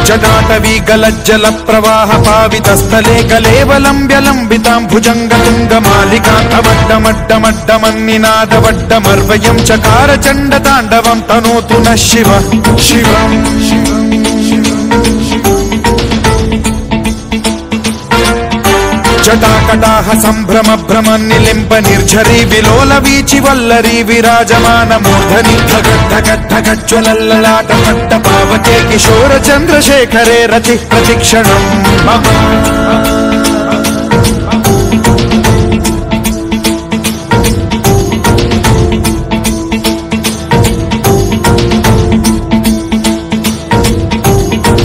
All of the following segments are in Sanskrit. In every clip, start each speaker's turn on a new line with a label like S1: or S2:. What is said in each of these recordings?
S1: जटाटवी गलज्जल प्रवाह पावितस्थले कलेवलम्ब्य लम्बितां भुजङ्गतुङ्गमालिकान्तमड्डमड्डमड्डमन्निनादवड्डमर्वयं चकार चण्डताण्डवं तनोतु नः शिवः शिवम् जटाकटाह सम्भ्रम भ्रम निलिम्ब निर्झरी विलोल वीचि वल्लरी विराजमान मूर्धनि धगद्धगद्धगज्ज्वलल्ललाट पट्ट पावके किशोर चन्द्रशेखरे रतिः प्रतिक्षणम् मम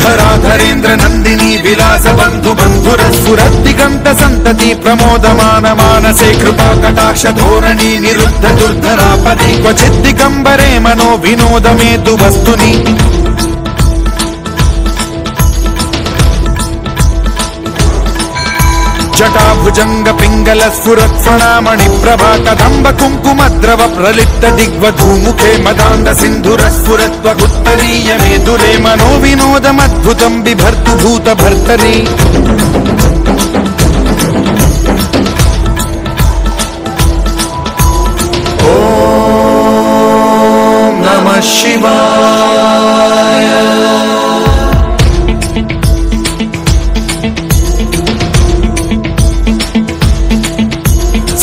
S1: धराधरेन्द्र नन्दिनी विलास बन्धु बन्धुरस्फुरद्दिगन्त सन्तति प्रमोदमान मानसे कृपा कटाक्ष धोरणी निरुद्ध दुर्धरापदि क्वचिद्दिगम्बरे मनो विनोदमेतु वस्तुनि जटाभुजंग पिंगल स्फुरत्फणामणि प्रभा कदम्ब कुङ्कुमद्रव प्रलिप्त दिग्वधूमुखे मदान्ध सिन्धुर स्फुरत्वगुत्तरीय मेदुरे मनो विनोदमद्भुतं बिभर्तु भूत भर्तरि ॐ नमः शिवाय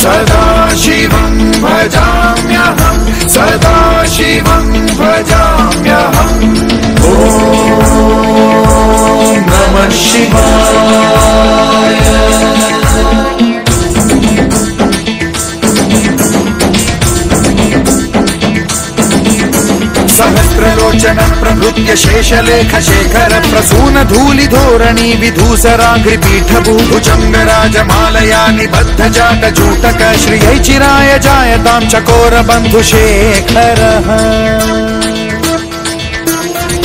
S1: सदा शिवं भजाम्यहं सदा शिवं भजाम्यहम् ॐ नमः शिवाय सहस्रलोचन प्रभृत्य शेषलेख शेखर प्रसून धूलि धोरणी विधूसराघ्रिपीठ भुजंगराजमालया निबद्ध जाट जूटक श्रियै चिराय जायतां चकोर बन्धुशेखरः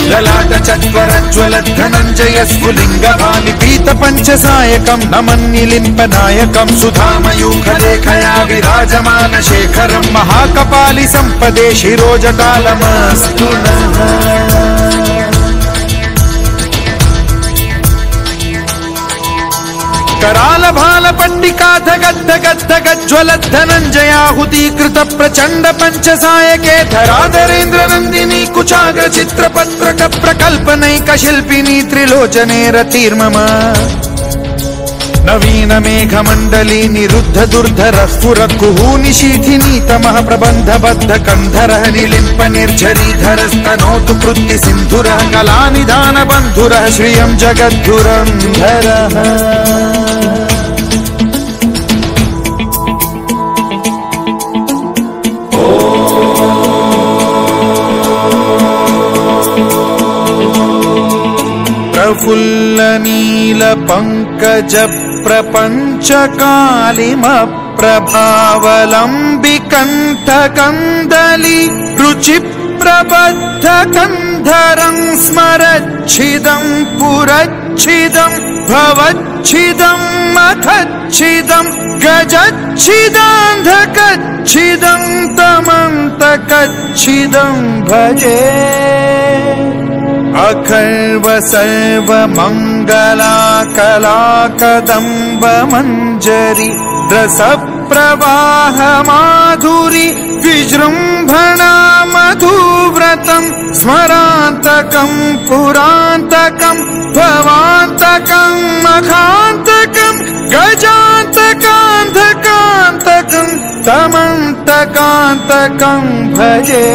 S1: ललाट चत्वरज्ज्वल धनञ्जय स्फुलिङ्ग भालिपीत पञ्चसायकं नमन्निलिम्ब नायकं सुधामयूखलेखया विराजमान शेखरं महाकपालि सम्पदे शिरोजटालमस्तु नः कराल भाल पट्टिका धगद्धगद्धगज्ज्वल धनञ्जयाहुतीकृत प्रचण्ड पञ्चसायके धराधरेन्द्र नन्दिनी कुचाग्र चित्रपत्रक प्रकल्पनैक शिल्पिनी त्रिलोचने रतिर्मम नवीन मेघमण्डली निरुद्ध दुर्धर स्फुर कुहूनिशीथिनी तमः प्रबन्धबद्ध कन्धरः निलिम्प निर्झरीधरस्तनोतु कृत्ति सिन्धुरः कलानिधान बन्धुरः श्रियं जगद्धुरन्धरः प्रफुल्ल नील पंकज प्रपंच कालिम प्रभावलंबि कंठ कंदली रुचि प्रबद्ध कंधरं स्मरच्छिदं पुरच्छिदं भवच्छिदं मखच्छिदं गजच्छिदान्धकच्छिदं तमन्तकच्छिदं भजे अखर्व सर्व मंगला कला कदम्ब मंजरी रस प्रवाह माधुरी विजृंभणा मधुव्रतं स्मरान्तकं पुरान्तकं भवान्तकं मखान्तकं गजान्तकान्धकान्तकं तमन्तकान्तकं भजे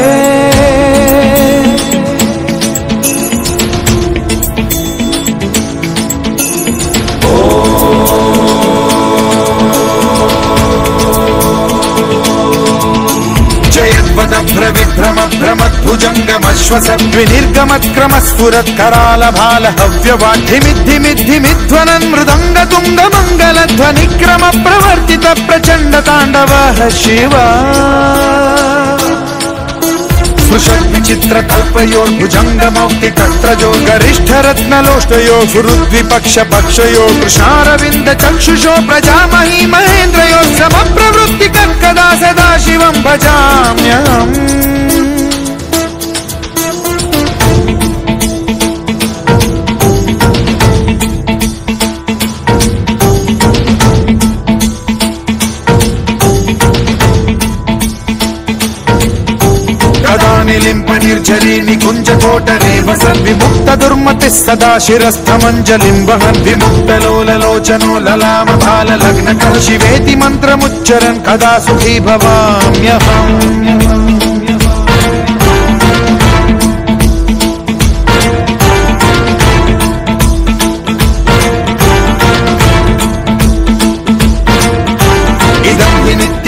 S1: विभ्रम भ्रमद्भुजङ्गमश्वसद्विनिर्गमत्क्रम स्फुरत् कराल भाल हव्यवाढ्यमिद्धिमिद्धिमिध्वनन् मृदङ्ग तुङ्ग मङ्गलध्वनिक्रम प्रवर्तित प्रचण्ड ताण्डवः शिवा सुषद्विचित्र तल्पयोर्भुजङ्गमौक्ति तत्रजो गरिष्ठ रत्नलोष्टयो गुरुद्विपक्ष पक्षयो कृष्णारविन्द चक्षुषो प्रजामही महेन्द्रयो समप्रवृत्ति कर्कदा सदा शिवं भजाम्यहम् मतिः सदा शिरस्थमञ्जलिं वहन् विमुक्तलोललोचनो ललामभाललग्नकः शिवेति मन्त्रमुच्चरन् कदा सुखी भवाम्यहम्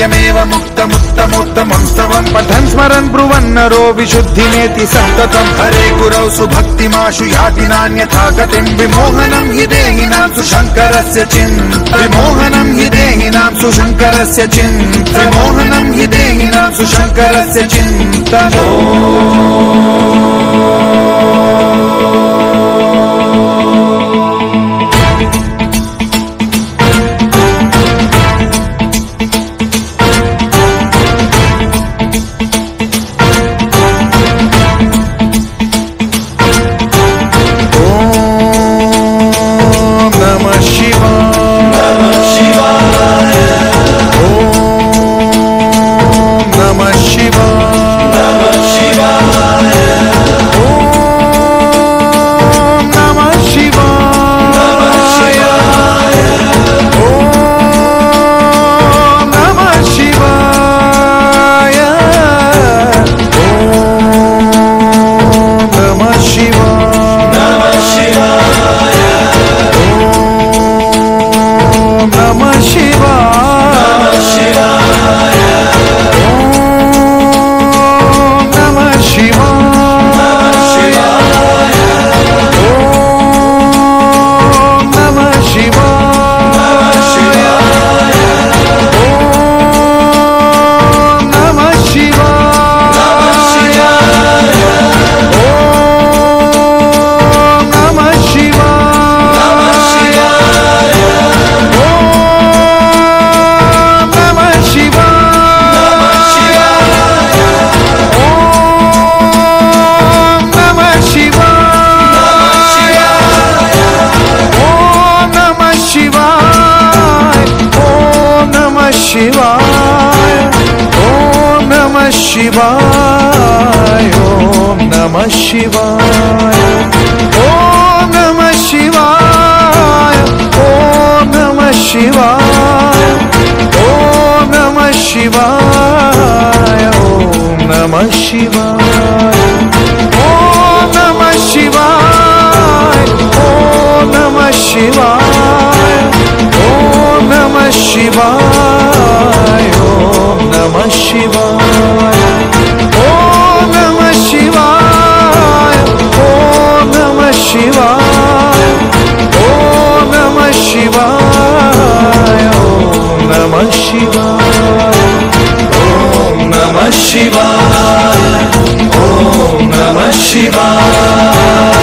S1: नित्यमेव मुक्तमुत्तमोत्तमं स्तवं पठन् स्मरन् ब्रुवन्नरो विशुद्धिमेति सन्ततं हरे गुरौ सुभक्तिमाशु याति नान्यथा गतिं विमोहनं हि देहिनां सुशङ्करस्य चिन्ता विमोहनं हि देहिनां सुशङ्करस्य चिन्ता विमोहनं हि देहिनां सुशङ्करस्य चिन्ता शिवाय ओम नमः शिवाय ओम नमः शिवाय ओम नमः शिवाय ओम नमः शिवाय ओम नमः शिवाय ओम नमः शिवाय ओम नमः शिवाय ओम नमः शिवाय ओम नमः शिवाय ओम नमः शिवाय ओम नमः शिवाय ओम नमः शिवाय ओम नमः शिवाय ओम नमः शिवाय ओम नमः शिवाय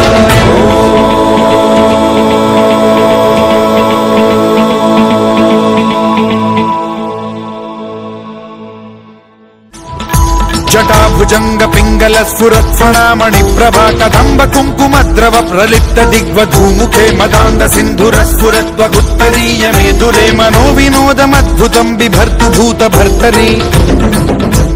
S1: जटाभुजंग पिंगल स्फुरत्फणामणि प्रभा कदंब कुंकुमद्रव प्रलिप्त दिग्वधूमुखे मदान्ध सिंधुर स्फुरत्वगुत्तरीय मेदुरे मनोविनोदमद्भुतं बिभर्तु भूत भर्तरी